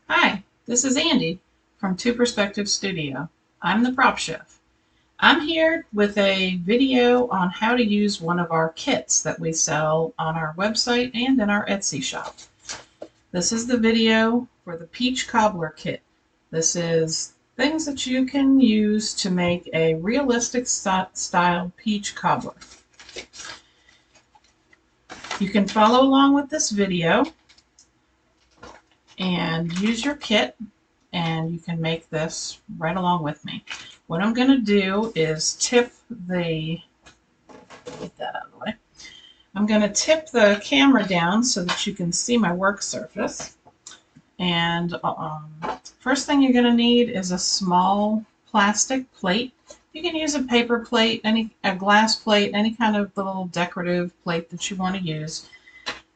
Hi, this is Andy from Two Perspective Studio. I'm the prop chef. I'm here with a video on how to use one of our kits that we sell on our website and in our Etsy shop. This is the video for the Peach Cobbler Kit. This is things that you can use to make a realistic style peach cobbler. You can follow along with this video and use your kit, and you can make this right along with me. What I'm going to do is tip the, get that out of the way. I'm going to tip the camera down so that you can see my work surface. And first thing you're going to need is a small plastic plate. You can use a paper plate, a glass plate, any kind of little decorative plate that you want to use.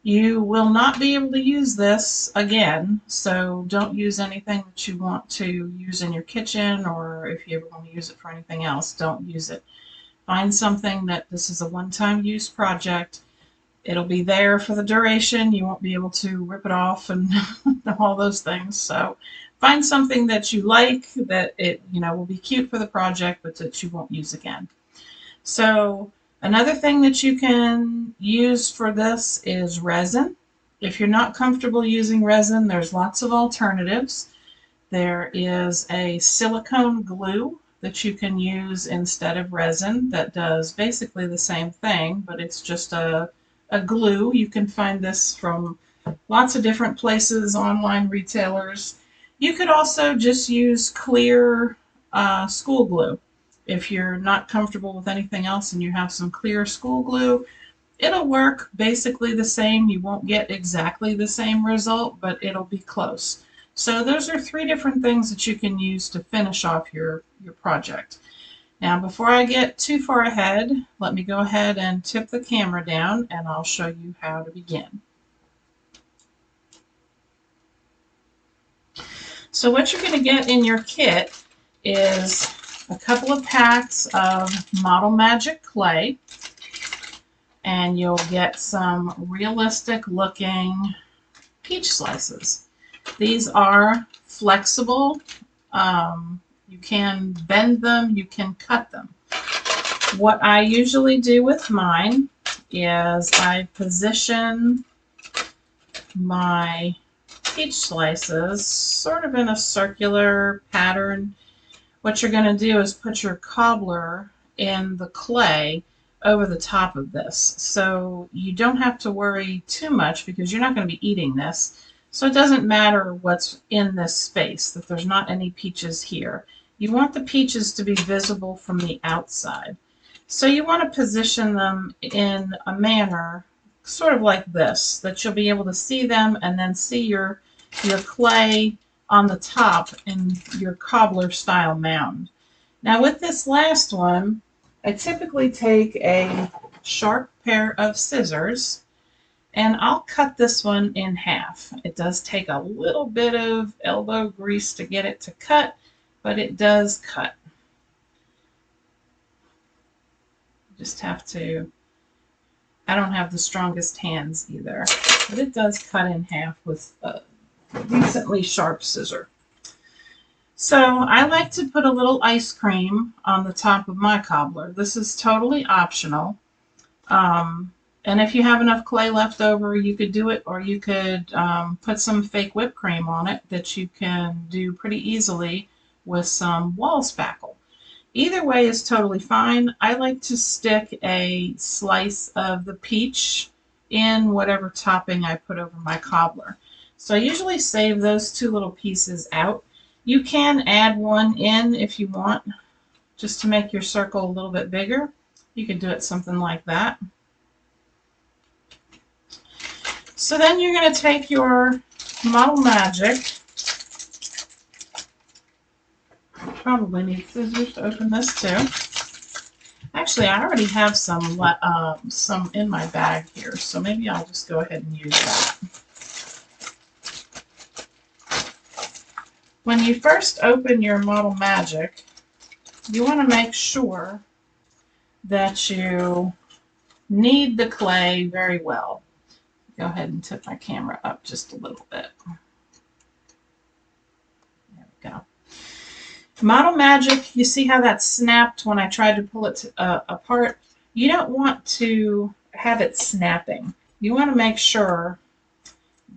You will not be able to use this again, so don't use anything that you want to use in your kitchen, or if you ever want to use it for anything else, don't use it. Find something that this is a one-time use project. It'll be there for the duration. You won't be able to rip it off and all those things. So find something that you like, that it will be cute for the project, but that you won't use again. So another thing that you can use for this is resin. If you're not comfortable using resin, there's lots of alternatives. There is a silicone glue that you can use instead of resin that does basically the same thing, but it's just a glue. You can find this from lots of different places, online retailers. You could also just use clear school glue. If you're not comfortable with anything else and you have some clear school glue, it'll work basically the same. You won't get exactly the same result, but it'll be close. So those are three different things that you can use to finish off your project. Now, before I get too far ahead, let me go ahead and tip the camera down and I'll show you how to begin. So what you're going to get in your kit is a couple of packs of Model Magic clay, and you'll get some realistic looking peach slices. These are flexible. You can bend them, you can cut them. What I usually do with mine is I position my peach slices sort of in a circular pattern. What you're going to do is put your cobbler in the clay over the top of this. So you don't have to worry too much because you're not going to be eating this. So it doesn't matter what's in this space, that there's not any peaches here. You want the peaches to be visible from the outside. So you want to position them in a manner sort of like this, that you'll be able to see them and then see your clay on the top in your cobbler style mound. Now with this last one, I typically take a sharp pair of scissors and I'll cut this one in half. It does take a little bit of elbow grease to get it to cut, but it does cut. Just have to, I don't have the strongest hands either, but it does cut in half with a decently sharp scissor. So I like to put a little ice cream on the top of my cobbler. This is totally optional. And if you have enough clay left over, you could do it, or you could put some fake whipped cream on it that you can do pretty easily with some wall spackle. Either way is totally fine. I like to stick a slice of the peach in whatever topping I put over my cobbler. So I usually save those two little pieces out. You can add one in if you want, just to make your circle a little bit bigger. You could do it something like that. So then you're going to take your Model Magic. Probably need scissors to open this too. Actually, I already have some in my bag here, so maybe I'll just go ahead and use that. When you first open your Model Magic, you want to make sure that you knead the clay very well. Go ahead and tip my camera up just a little bit. Model Magic, you see how that snapped when I tried to pull it apart? You don't want to have it snapping. You want to make sure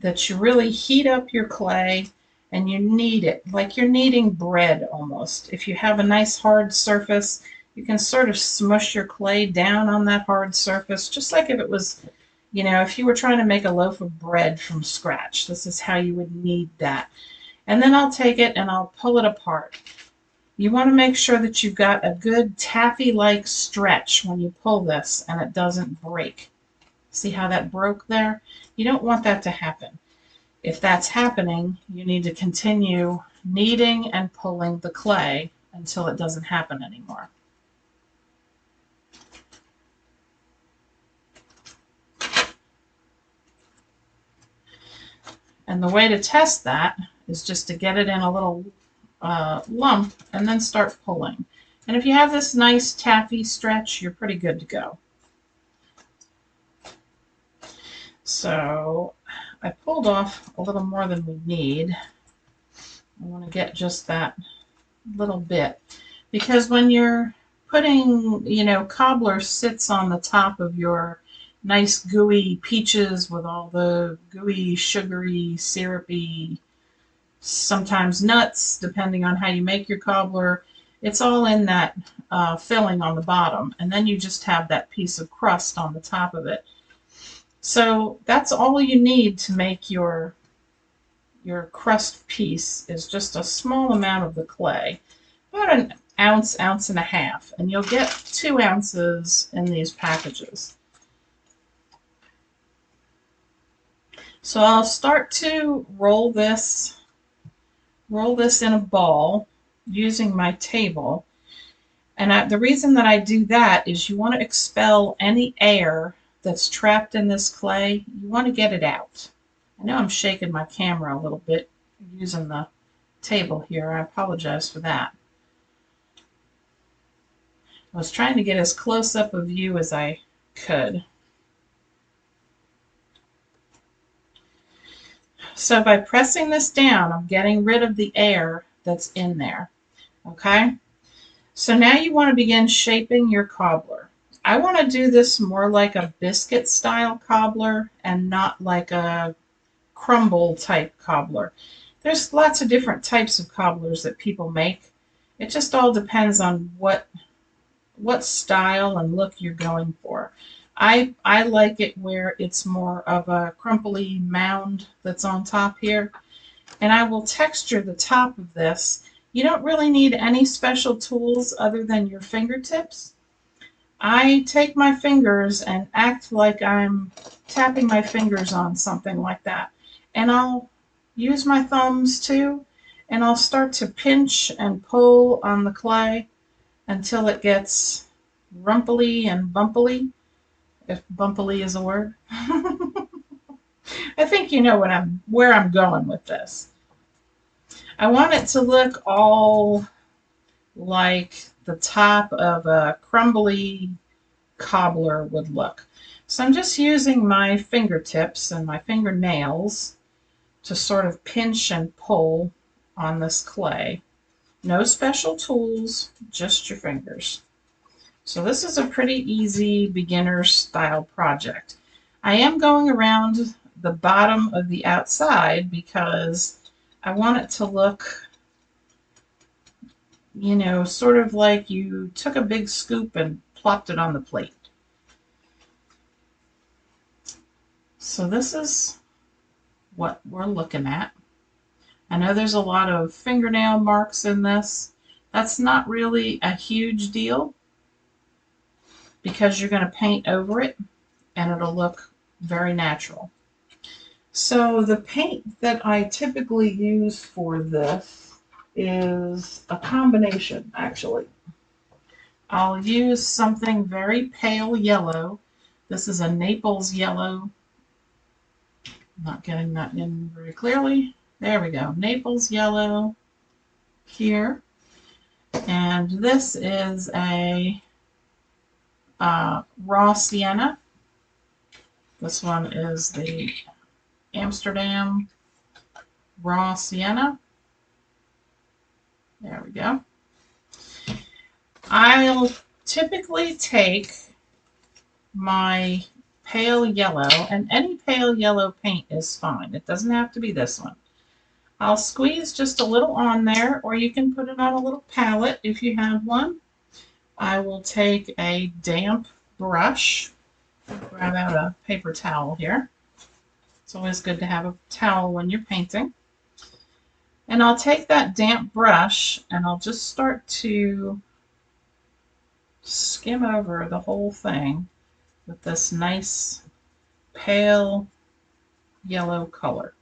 that you really heat up your clay and you knead it like you're kneading bread almost. If you have a nice hard surface, you can sort of smush your clay down on that hard surface, just like if it was, if you were trying to make a loaf of bread from scratch. This is how you would knead that. And then I'll take it and I'll pull it apart. You want to make sure that you've got a good taffy-like stretch when you pull this and it doesn't break. See how that broke there? You don't want that to happen. If that's happening, you need to continue kneading and pulling the clay until it doesn't happen anymore. And the way to test that is just to get it in a little lump and then start pulling. And if you have this nice taffy stretch, you're pretty good to go. So I pulled off a little more than we need. I want to get just that little bit, because when you're putting, cobbler sits on the top of your nice gooey peaches with all the gooey, sugary, syrupy, sometimes nuts, depending on how you make your cobbler. It's all in that filling on the bottom, and then you just have that piece of crust on the top of it. So that's all you need to make your crust piece, is just a small amount of the clay, about an ounce, ounce and a half, and you'll get 2 ounces in these packages. So I'll start to roll this in a ball using my table. And the reason that I do that is you want to expel any air that's trapped in this clay. You want to get it out. I know I'm shaking my camera a little bit using the table here. I apologize for that. I was trying to get as close up a view as I could. So by pressing this down, I'm getting rid of the air that's in there. Okay? So now you want to begin shaping your cobbler. I want to do this more like a biscuit style cobbler and not like a crumble type cobbler. There's lots of different types of cobblers that people make. It just all depends on what style and look you're going for. I like it where it's more of a crumply mound that's on top here. And I will texture the top of this. You don't really need any special tools other than your fingertips. I take my fingers and act like I'm tapping my fingers on something like that. And I'll use my thumbs too, and I'll start to pinch and pull on the clay until it gets rumply and bumpily, if bumpily is a word. I think you know where I'm going with this. I want it to look all like the top of a crumbly cobbler would look. So I'm just using my fingertips and my fingernails to sort of pinch and pull on this clay. No special tools, just your fingers. So this is a pretty easy beginner style project. I am going around the bottom of the outside because I want it to look, sort of like you took a big scoop and plopped it on the plate. So this is what we're looking at. I know there's a lot of fingernail marks in this. That's not really a huge deal because you're going to paint over it and it'll look very natural. So the paint that I typically use for this is a combination, actually. I'll use something very pale yellow. This is a Naples yellow. I'm not getting that in very clearly. There we go. Naples yellow here. And this is a raw sienna. This one is the Amsterdam raw sienna. There we go. I'll typically take my pale yellow, and any pale yellow paint is fine. It doesn't have to be this one. I'll squeeze just a little on there, or you can put it on a little palette if you have one. I will take a damp brush, grab out a paper towel here. It's always good to have a towel when you're painting. And I'll take that damp brush and I'll just start to skim over the whole thing with this nice pale yellow color.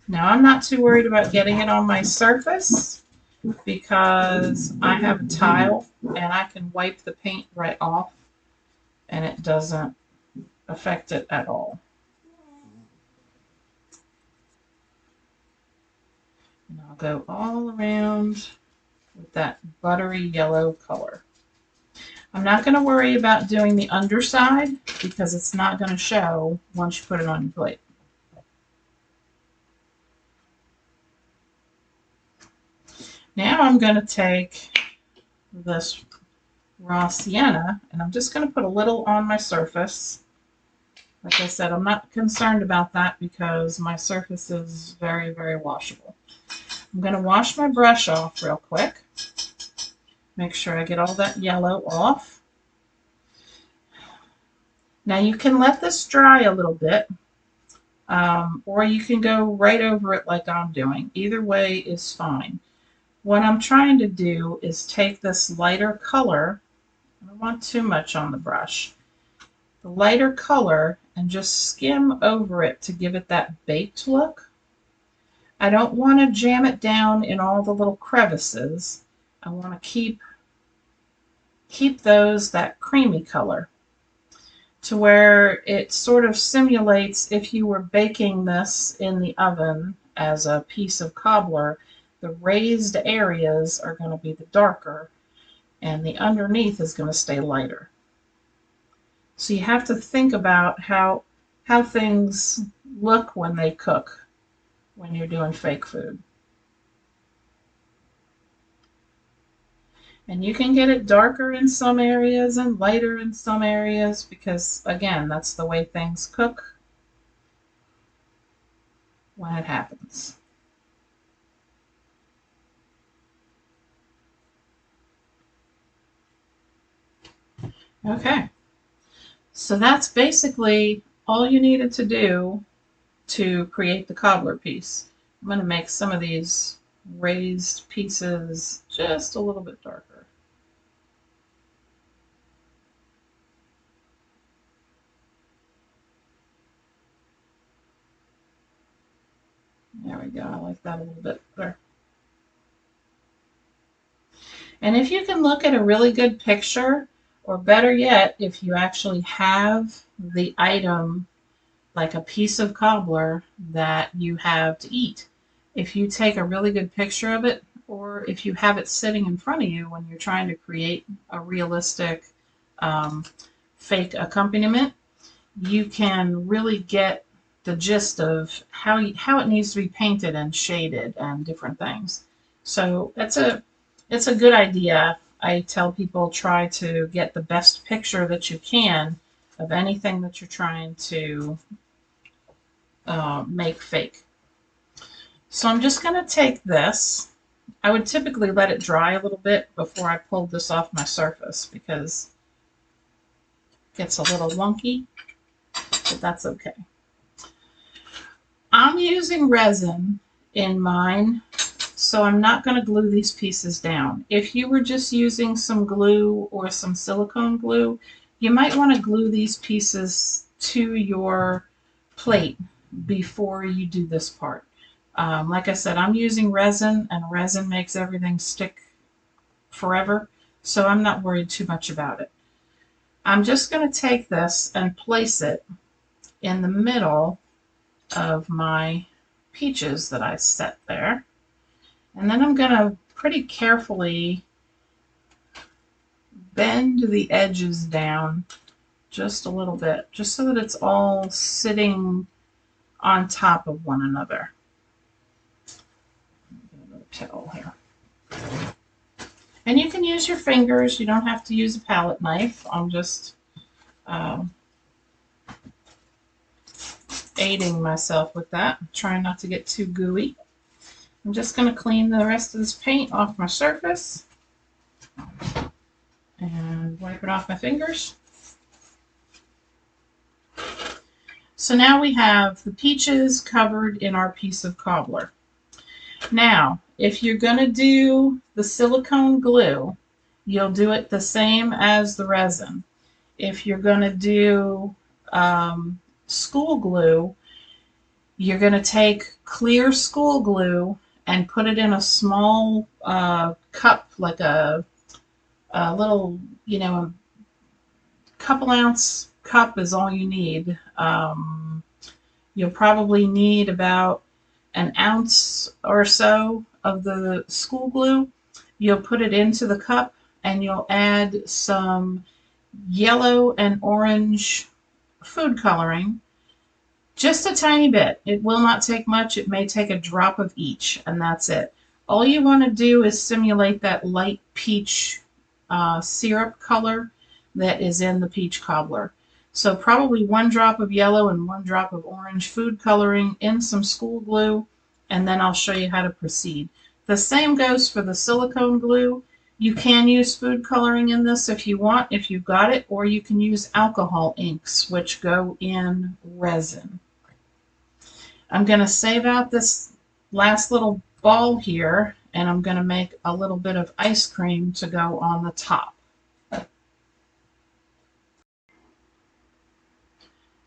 Now I'm not too worried about getting it on my surface because I have a tile and I can wipe the paint right off and it doesn't affect it at all. And I'll go all around with that buttery yellow color. I'm not going to worry about doing the underside because it's not going to show once you put it on your plate. Now I'm going to take this raw sienna and I'm just going to put a little on my surface. Like I said, I'm not concerned about that because my surface is very, very washable. I'm going to wash my brush off real quick. Make sure I get all that yellow off. Now you can let this dry a little bit, or you can go right over it like I'm doing. Either way is fine. What I'm trying to do is take this lighter color, I don't want too much on the brush, the lighter color, and just skim over it to give it that baked look. I don't want to jam it down in all the little crevices. I want to keep those that creamy color to where it sort of simulates if you were baking this in the oven as a piece of cobbler. The raised areas are going to be the darker and the underneath is going to stay lighter. So you have to think about how things look when they cook when you're doing fake food. And you can get it darker in some areas and lighter in some areas because, again, that's the way things cook when it happens. Okay, so that's basically all you needed to do to create the cobbler piece. I'm going to make some of these raised pieces just a little bit darker. There we go. I like that a little bit better. And if you can look at a really good picture, or better yet, if you actually have the item like a piece of cobbler that you have to eat, if you take a really good picture of it, or if you have it sitting in front of you when you're trying to create a realistic fake accompaniment, you can really get the gist of how it needs to be painted and shaded and different things. So it's a good idea. I tell people try to get the best picture that you can of anything that you're trying to make fake. So I'm just going to take this. I would typically let it dry a little bit before I pulled this off my surface because it gets a little wonky, but that's okay. I'm using resin in mine, so I'm not going to glue these pieces down. If you were just using some glue or some silicone glue, you might want to glue these pieces to your plate before you do this part. Like I said, I'm using resin, and resin makes everything stick forever, so I'm not worried too much about it. I'm just going to take this and place it in the middle of my peaches that I set there. And then I'm going to pretty carefully bend the edges down just a little bit, just so that it's all sitting on top of one another. Get another towel here. And you can use your fingers. You don't have to use a palette knife. I'm just aiding myself with that. I'm trying not to get too gooey. I'm just going to clean the rest of this paint off my surface and wipe it off my fingers. So now we have the peaches covered in our piece of cobbler. Now, if you're going to do the silicone glue, you'll do it the same as the resin. If you're going to do school glue, you're going to take clear school glue and put it in a small cup, like a little, you know, a couple ounce cup is all you need. You'll probably need about an ounce or so of the school glue. You'll put it into the cup and you'll add some yellow and orange food coloring. Just a tiny bit. It will not take much. It may take a drop of each, and that's it. All you want to do is simulate that light peach syrup color that is in the peach cobbler. So probably 1 drop of yellow and 1 drop of orange food coloring in some school glue, and then I'll show you how to proceed. The same goes for the silicone glue. You can use food coloring in this if you want, if you've got it, or you can use alcohol inks, which go in resin. I'm going to save out this last little ball here, and I'm going to make a little bit of ice cream to go on the top.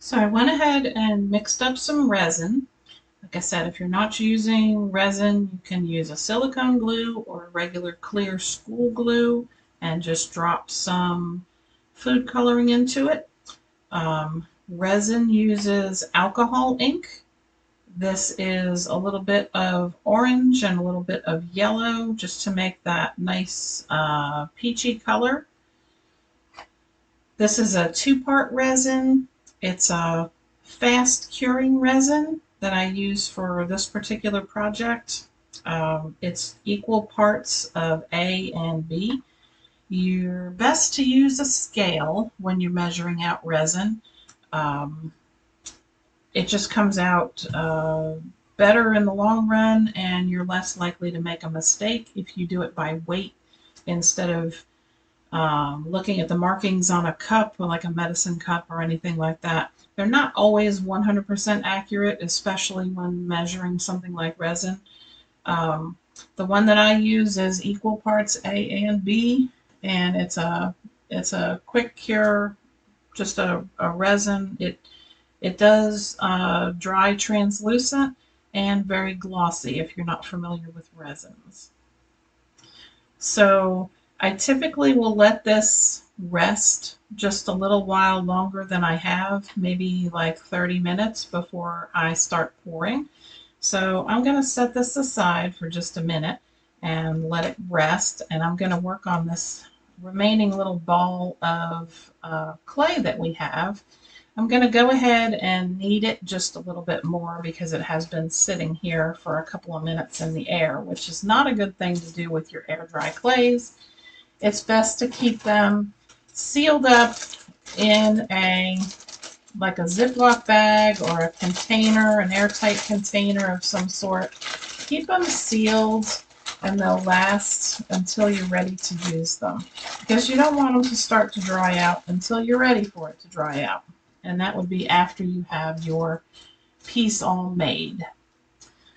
So I went ahead and mixed up some resin. Like I said, if you're not using resin, you can use a silicone glue or a regular clear school glue and just drop some food coloring into it. Resin uses alcohol ink. This is a little bit of orange and a little bit of yellow just to make that nice peachy color. This is a 2-part resin. It's a fast curing resin that I use for this particular project. It's equal parts of A and B. You're best to use a scale when you're measuring out resin. It just comes out better in the long run, and you're less likely to make a mistake if you do it by weight instead of looking at the markings on a cup, like a medicine cup or anything like that. They're not always 100% accurate, especially when measuring something like resin. The one that I use is equal parts A and B, and it's a quick cure, just a resin. It does dry translucent and very glossy if you're not familiar with resins. So I typically will let this rest just a little while longer than I have, maybe like 30 minutes before I start pouring. So I'm going to set this aside for just a minute and let it rest, and I'm going to work on this remaining little ball of clay that we have. I'm going to go ahead and knead it just a little bit more because it has been sitting here for a couple of minutes in the air, which is not a good thing to do with your air dry clays. It's best to keep them sealed up in like a Ziploc bag or a container, an airtight container of some sort. Keep them sealed and they'll last until you're ready to use them, because you don't want them to start to dry out until you're ready for it to dry out. And that would be after you have your piece all made.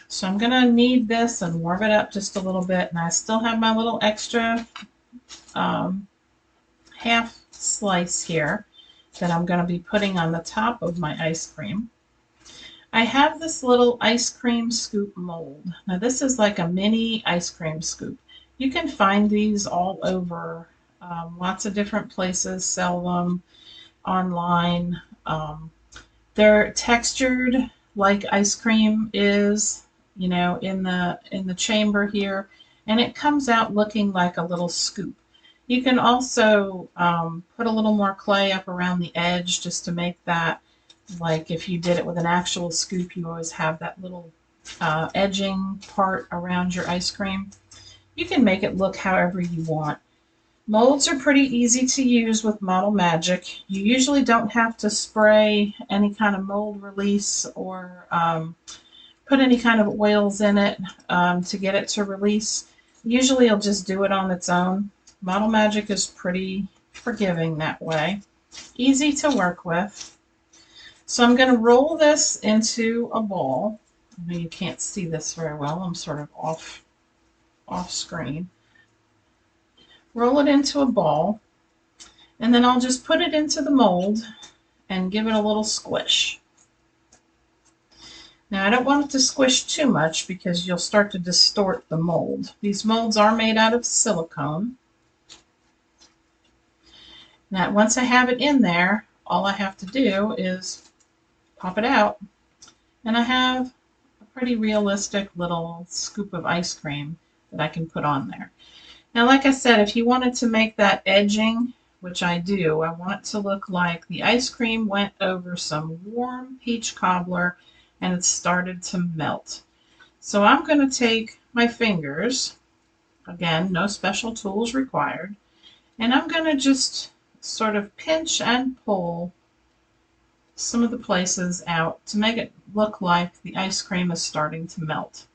So I'm going to knead this and warm it up just a little bit. And I still have my little extra half slice here that I'm going to be putting on the top of my ice cream. I have this little ice cream scoop mold. Now this is like a mini ice cream scoop. You can find these all over. Lots of different places sell them online. They're textured like ice cream is, you know, in the chamber here, and it comes out looking like a little scoop. You can also put a little more clay up around the edge just to make that, like if you did it with an actual scoop, you always have that little edging part around your ice cream. You can make it look however you want. Molds are pretty easy to use with Model Magic. You usually don't have to spray any kind of mold release or put any kind of oils in it to get it to release. Usually you'll just do it on its own. Model Magic is pretty forgiving that way. Easy to work with. So I'm going to roll this into a ball. I know you can't see this very well. I'm sort of off screen. Roll it into a ball, and then I'll just put it into the mold and give it a little squish. Now I don't want it to squish too much because you'll start to distort the mold. These molds are made out of silicone. Now once I have it in there, all I have to do is pop it out, and I have a pretty realistic little scoop of ice cream that I can put on there. Now, like I said, if you wanted to make that edging, which I do, I want it to look like the ice cream went over some warm peach cobbler and it started to melt. So I'm going to take my fingers, again, no special tools required, and I'm going to just sort of pinch and pull some of the places out to make it look like the ice cream is starting to melt.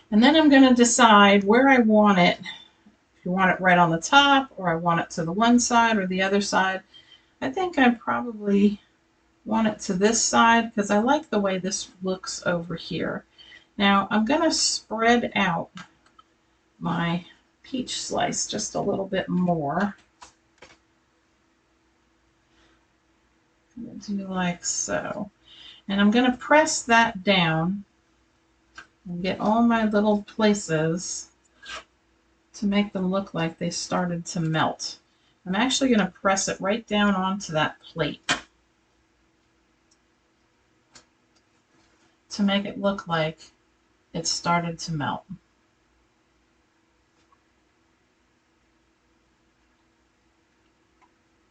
And then I'm going to decide where I want it. If you want it right on the top, or I want it to the one side or the other side. I think I probably want it to this side because I like the way this looks over here. Now I'm going to spread out my peach slice just a little bit more. I'm going to do like so. And I'm going to press that down and get all my little places to make them look like they started to melt. I'm actually going to press it right down onto that plate to make it look like it started to melt.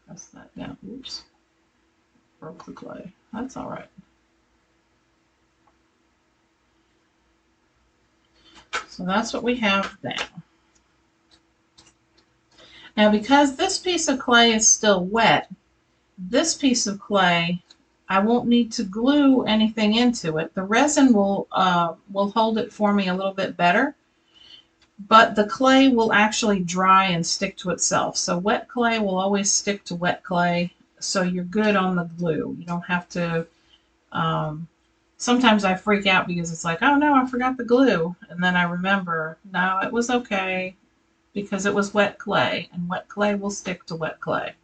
Press that down. Oops. Broke the clay. That's all right. So that's what we have now. Now because this piece of clay is still wet, this piece of clay, I won't need to glue anything into it. The resin will hold it for me a little bit better, but the clay will actually dry and stick to itself. So wet clay will always stick to wet clay, so you're good on the glue. You don't have to sometimes I freak out because it's like, oh no, I forgot the glue. And then I remember, no, it was okay because it was wet clay, and wet clay will stick to wet clay.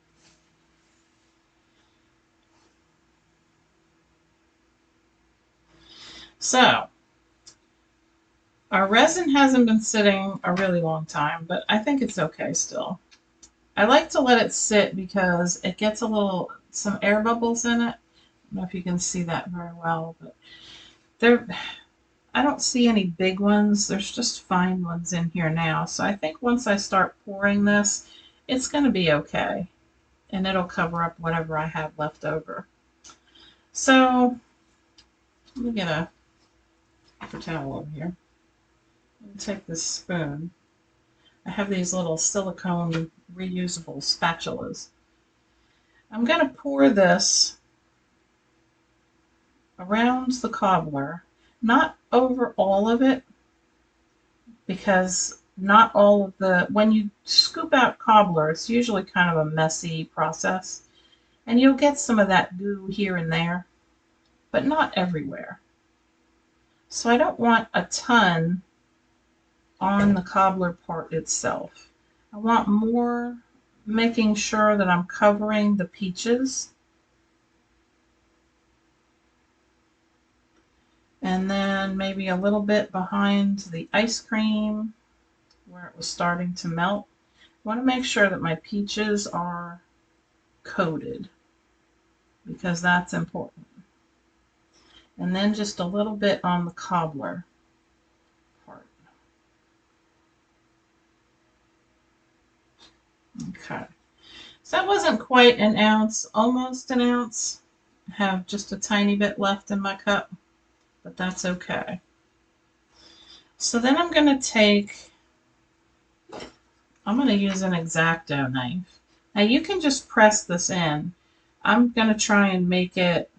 So, our resin hasn't been sitting a really long time, but I think it's okay still. I like to let it sit because it gets some air bubbles in it. I don't know if you can see that very well, but I don't see any big ones. There's just fine ones in here now. So I think once I start pouring this, it's going to be okay. And it'll cover up whatever I have left over. So let me get a paper towel over here. I'm take this spoon. I have these little silicone reusable spatulas. I'm going to pour this around the cobbler, not over all of it, because not all of when you scoop out cobbler, it's usually kind of a messy process, and you'll get some of that goo here and there, but not everywhere. So I don't want a ton on the cobbler part itself. I want more, making sure that I'm covering the peaches. And then maybe a little bit behind the ice cream where it was starting to melt. I want to make sure that my peaches are coated because that's important. And then just a little bit on the cobbler part. Okay, so that wasn't quite an ounce, almost an ounce. I have just a tiny bit left in my cup, but that's okay. So then I'm going to use an X-Acto knife. Now you can just press this in. I'm going to try and make it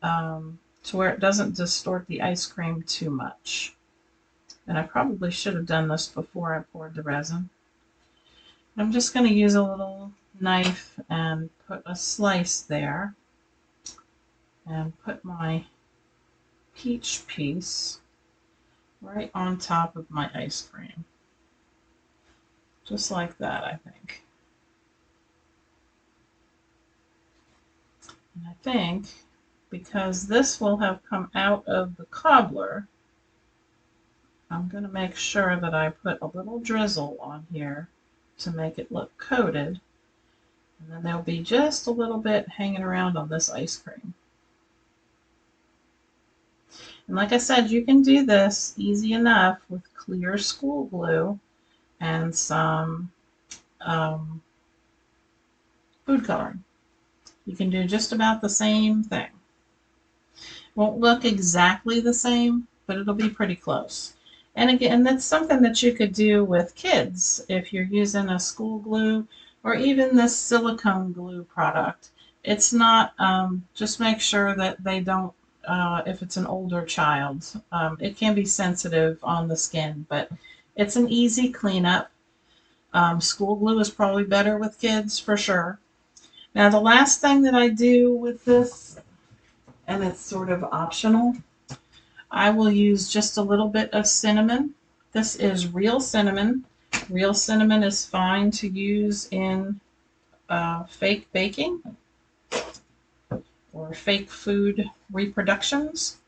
to where it doesn't distort the ice cream too much. And I probably should have done this before I poured the resin. I'm just going to use a little knife and put a slice there and put my peach piece right on top of my ice cream. Just like that, I think. And I think because this will have come out of the cobbler, I'm going to make sure that I put a little drizzle on here to make it look coated. And then there'll be just a little bit hanging around on this ice cream. And like I said, you can do this easy enough with clear school glue and some food coloring. You can do just about the same thing. Won't look exactly the same, but it'll be pretty close. And again, that's something that you could do with kids if you're using a school glue or even this silicone glue product. It's not, just make sure that they don't, if it's an older child, it can be sensitive on the skin, but it's an easy cleanup. School glue is probably better with kids for sure. Now the last thing that I do with this, and it's sort of optional, I will use just a little bit of cinnamon. This is real cinnamon. Real cinnamon is fine to use in fake baking or fake food reproductions.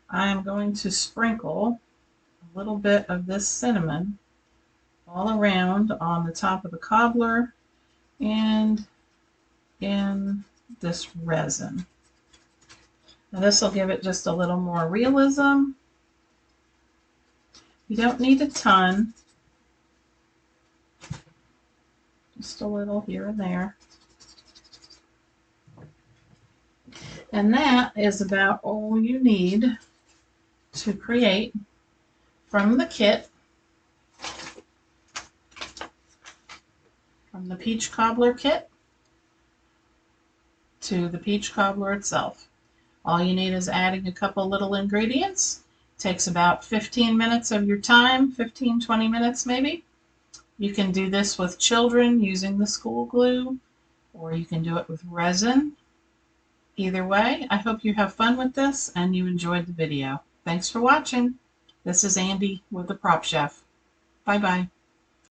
I am going to sprinkle a little bit of this cinnamon all around on the top of the cobbler and in this resin. Now this will give it just a little more realism. You don't need a ton, just a little here and there. And that is about all you need to create from the kit, from the peach cobbler kit to the peach cobbler itself. All you need is adding a couple little ingredients. It takes about 15 minutes of your time, 15-20 minutes maybe. You can do this with children using the school glue, or you can do it with resin. Either way, I hope you have fun with this and you enjoyed the video. Thanks for watching. This is Andy with the PropChef. Bye-bye.